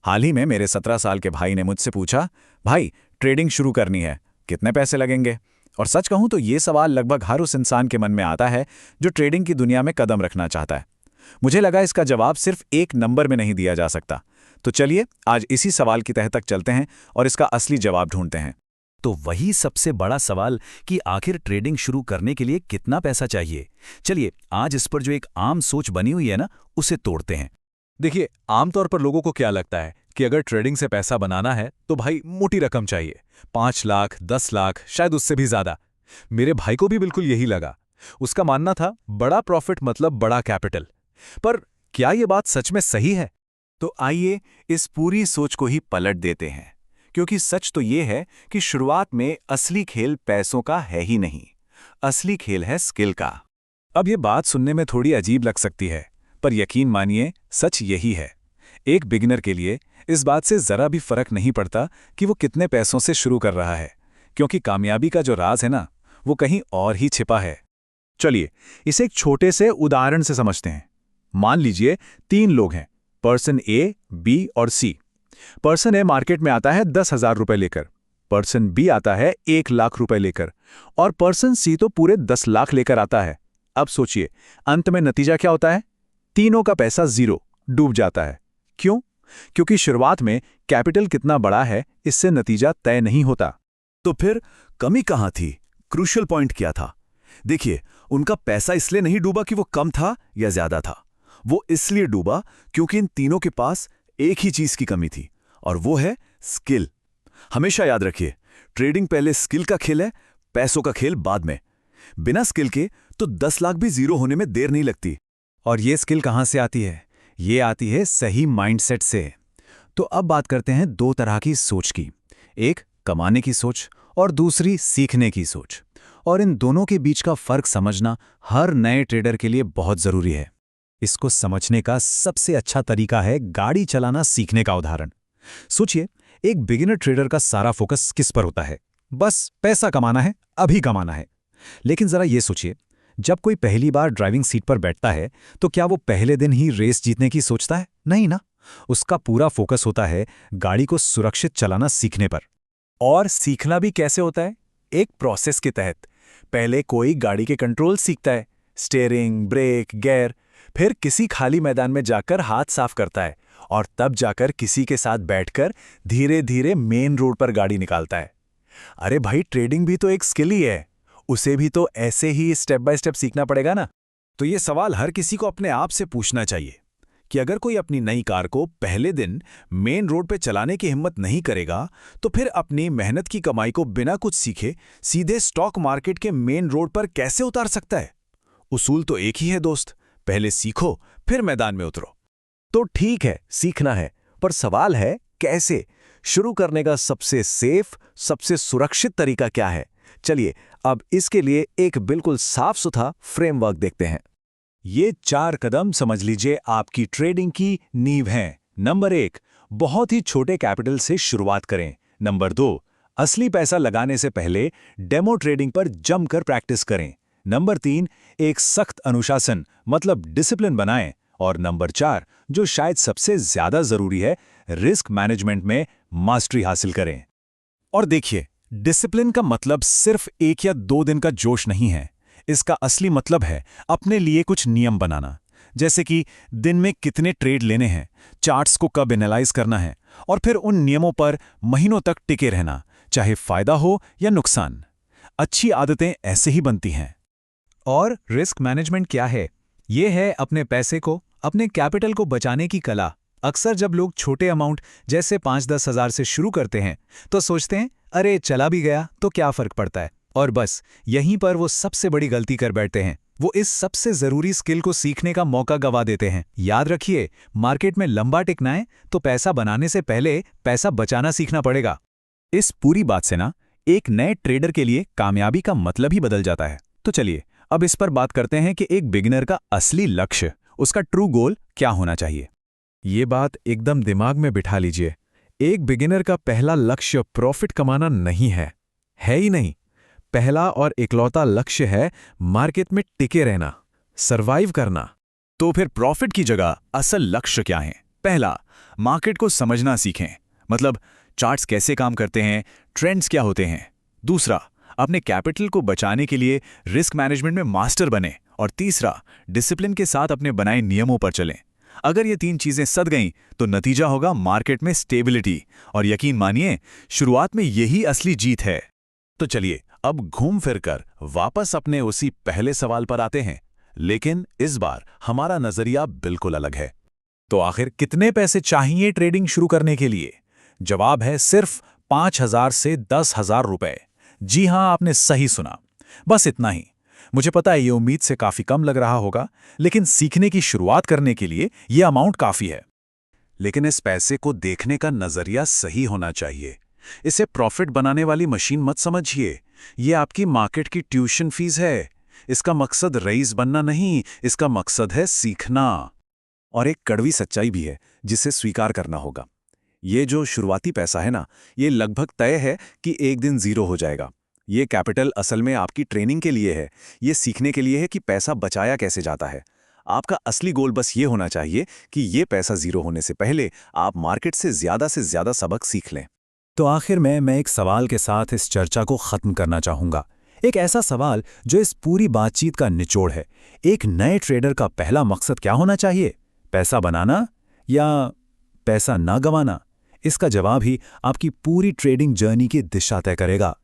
हाल ही में मेरे 17 साल के भाई ने मुझसे पूछा, भाई ट्रेडिंग शुरू करनी है, कितने पैसे लगेंगे? और सच कहूं तो ये सवाल लगभग हर उस इंसान के मन में आता है जो ट्रेडिंग की दुनिया में कदम रखना चाहता है। मुझे लगा इसका जवाब सिर्फ एक नंबर में नहीं दिया जा सकता। तो चलिए आज इसी सवाल की तह तक चलते हैं और इसका असली जवाब ढूंढते हैं। तो वही सबसे बड़ा सवाल कि आखिर ट्रेडिंग शुरू करने के लिए कितना पैसा चाहिए। चलिए आज इस पर जो एक आम सोच बनी हुई है ना, उसे तोड़ते हैं। देखिए, आमतौर पर लोगों को क्या लगता है कि अगर ट्रेडिंग से पैसा बनाना है तो भाई मोटी रकम चाहिए, 5 लाख 10 लाख, शायद उससे भी ज्यादा। मेरे भाई को भी बिल्कुल यही लगा। उसका मानना था बड़ा प्रॉफिट मतलब बड़ा कैपिटल। पर क्या ये बात सच में सही है? तो आइए इस पूरी सोच को ही पलट देते हैं, क्योंकि सच तो ये है कि शुरुआत में असली खेल पैसों का है ही नहीं, असली खेल है स्किल का। अब ये बात सुनने में थोड़ी अजीब लग सकती है, पर यकीन मानिए सच यही है। एक बिगिनर के लिए इस बात से जरा भी फर्क नहीं पड़ता कि वो कितने पैसों से शुरू कर रहा है, क्योंकि कामयाबी का जो राज है ना, वो कहीं और ही छिपा है। चलिए इसे एक छोटे से उदाहरण से समझते हैं। मान लीजिए 3 लोग हैं, पर्सन ए, बी और सी। पर्सन ए मार्केट में आता है 10,000 रुपए लेकर, पर्सन बी आता है 1 लाख रुपए लेकर और पर्सन सी तो पूरे 10 लाख लेकर आता है। अब सोचिए अंत में नतीजा क्या होता है? तीनों का पैसा जीरो, डूब जाता है। क्यों? क्योंकि शुरुआत में कैपिटल कितना बड़ा है इससे नतीजा तय नहीं होता। तो फिर कमी कहाँ थी? क्रूशियल पॉइंट क्या था? देखिए, उनका पैसा इसलिए नहीं डूबा कि वो कम था या ज्यादा था। वो इसलिए डूबा क्योंकि इन तीनों के पास एक ही चीज की कमी थी, और वो है स्किल। हमेशा याद रखिए, ट्रेडिंग पहले स्किल का खेल है, पैसों का खेल बाद में। बिना स्किल के तो 10 लाख भी जीरो होने में देर नहीं लगती। और ये स्किल कहाँ से आती है? ये आती है सही माइंडसेट से। तो अब बात करते हैं 2 तरह की सोच की, एक कमाने की सोच और दूसरी सीखने की सोच। और इन दोनों के बीच का फर्क समझना हर नए ट्रेडर के लिए बहुत जरूरी है। इसको समझने का सबसे अच्छा तरीका है गाड़ी चलाना सीखने का उदाहरण। सोचिए, एक बिगिनर ट्रेडर का सारा फोकस किस पर होता है? बस पैसा कमाना है, अभी कमाना है। लेकिन जरा ये सोचिए, जब कोई पहली बार ड्राइविंग सीट पर बैठता है तो क्या वो पहले दिन ही रेस जीतने की सोचता है? नहीं ना। उसका पूरा फोकस होता है गाड़ी को सुरक्षित चलाना सीखने पर। और सीखना भी कैसे होता है? एक प्रोसेस के तहत। पहले कोई गाड़ी के कंट्रोल सीखता है, स्टीयरिंग, ब्रेक, गियर। फिर किसी खाली मैदान में जाकर हाथ साफ करता है और तब जाकर किसी के साथ बैठकर धीरे धीरे मेन रोड पर गाड़ी निकालता है। अरे भाई, ट्रेडिंग भी तो एक स्किल ही है, उसे भी तो ऐसे ही स्टेप बाय स्टेप सीखना पड़ेगा ना। तो ये सवाल हर किसी को अपने आप से पूछना चाहिए कि अगर कोई अपनी नई कार को पहले दिन मेन रोड पे चलाने की हिम्मत नहीं करेगा, तो फिर अपनी मेहनत की कमाई को बिना कुछ सीखे सीधे स्टॉक मार्केट के मेन रोड पर कैसे उतार सकता है? उसूल तो एक ही है दोस्त, पहले सीखो फिर मैदान में उतरो। तो ठीक है, सीखना है, पर सवाल है कैसे? शुरू करने का सबसे सेफ, सबसे सुरक्षित तरीका क्या है? चलिए अब इसके लिए एक बिल्कुल साफ सुथरा फ्रेमवर्क देखते हैं। ये 4 कदम समझ लीजिए आपकी ट्रेडिंग की नींव हैं। नंबर 1, बहुत ही छोटे कैपिटल से शुरुआत करें। नंबर 2, असली पैसा लगाने से पहले डेमो ट्रेडिंग पर जमकर प्रैक्टिस करें। नंबर 3, एक सख्त अनुशासन मतलब डिसिप्लिन बनाएं। और नंबर 4, जो शायद सबसे ज्यादा जरूरी है, रिस्क मैनेजमेंट में मास्टरी हासिल करें। और देखिए, डिसिप्लिन का मतलब सिर्फ 1 या 2 दिन का जोश नहीं है। इसका असली मतलब है अपने लिए कुछ नियम बनाना, जैसे कि दिन में कितने ट्रेड लेने हैं, चार्ट्स को कब एनालाइज करना है, और फिर उन नियमों पर महीनों तक टिके रहना, चाहे फायदा हो या नुकसान। अच्छी आदतें ऐसे ही बनती हैं। और रिस्क मैनेजमेंट क्या है? ये है अपने पैसे को, अपने कैपिटल को बचाने की कला। अक्सर जब लोग छोटे अमाउंट जैसे 5-10 हज़ार से शुरू करते हैं तो सोचते हैं अरे चला भी गया तो क्या फर्क पड़ता है, और बस यहीं पर वो सबसे बड़ी गलती कर बैठते हैं। वो इस सबसे जरूरी स्किल को सीखने का मौका गवा देते हैं। याद रखिए, मार्केट में लंबा टिकना है तो पैसा बनाने से पहले पैसा बचाना सीखना पड़ेगा। इस पूरी बात से ना एक नए ट्रेडर के लिए कामयाबी का मतलब ही बदल जाता है। तो चलिए अब इस पर बात करते हैं कि एक बिगिनर का असली लक्ष्य, उसका ट्रू गोल क्या होना चाहिए। ये बात एकदम दिमाग में बिठा लीजिए। एक बिगिनर का पहला लक्ष्य प्रॉफिट कमाना नहीं है ही नहीं। पहला और इकलौता लक्ष्य है मार्केट में टिके रहना, सरवाइव करना। तो फिर प्रॉफिट की जगह असल लक्ष्य क्या है? पहला, मार्केट को समझना सीखें, मतलब चार्ट्स कैसे काम करते हैं, ट्रेंड्स क्या होते हैं। दूसरा, अपने कैपिटल को बचाने के लिए रिस्क मैनेजमेंट में मास्टर बने। और तीसरा, डिसिप्लिन के साथ अपने बनाए नियमों पर चलें। अगर ये 3 चीजें सद गईं तो नतीजा होगा मार्केट में स्टेबिलिटी। और यकीन मानिए, शुरुआत में यही असली जीत है। तो चलिए अब घूम फिरकर वापस अपने उसी पहले सवाल पर आते हैं, लेकिन इस बार हमारा नजरिया बिल्कुल अलग है। तो आखिर कितने पैसे चाहिए ट्रेडिंग शुरू करने के लिए? जवाब है सिर्फ 5,000 से 10,000 रुपए। जी हां, आपने सही सुना, बस इतना ही। मुझे पता है ये उम्मीद से काफी कम लग रहा होगा, लेकिन सीखने की शुरुआत करने के लिए ये अमाउंट काफी है। लेकिन इस पैसे को देखने का नजरिया सही होना चाहिए। इसे प्रॉफिट बनाने वाली मशीन मत समझिए। ये आपकी मार्केट की ट्यूशन फीस है। इसका मकसद रईस बनना नहीं, इसका मकसद है सीखना। और एक कड़वी सच्चाई भी है जिसे स्वीकार करना होगा। ये जो शुरुआती पैसा है ना, ये लगभग तय है कि एक दिन जीरो हो जाएगा। ये कैपिटल असल में आपकी ट्रेनिंग के लिए है, ये सीखने के लिए है कि पैसा बचाया कैसे जाता है। आपका असली गोल बस ये होना चाहिए कि ये पैसा जीरो होने से पहले आप मार्केट से ज्यादा सबक सीख लें। तो आखिर में मैं एक सवाल के साथ इस चर्चा को खत्म करना चाहूंगा। एक ऐसा सवाल जो इस पूरी बातचीत का निचोड़ है। एक नए ट्रेडर का पहला मकसद क्या होना चाहिए? पैसा बनाना या पैसा ना गंवाना? इसका जवाब ही आपकी पूरी ट्रेडिंग जर्नी की दिशा तय करेगा।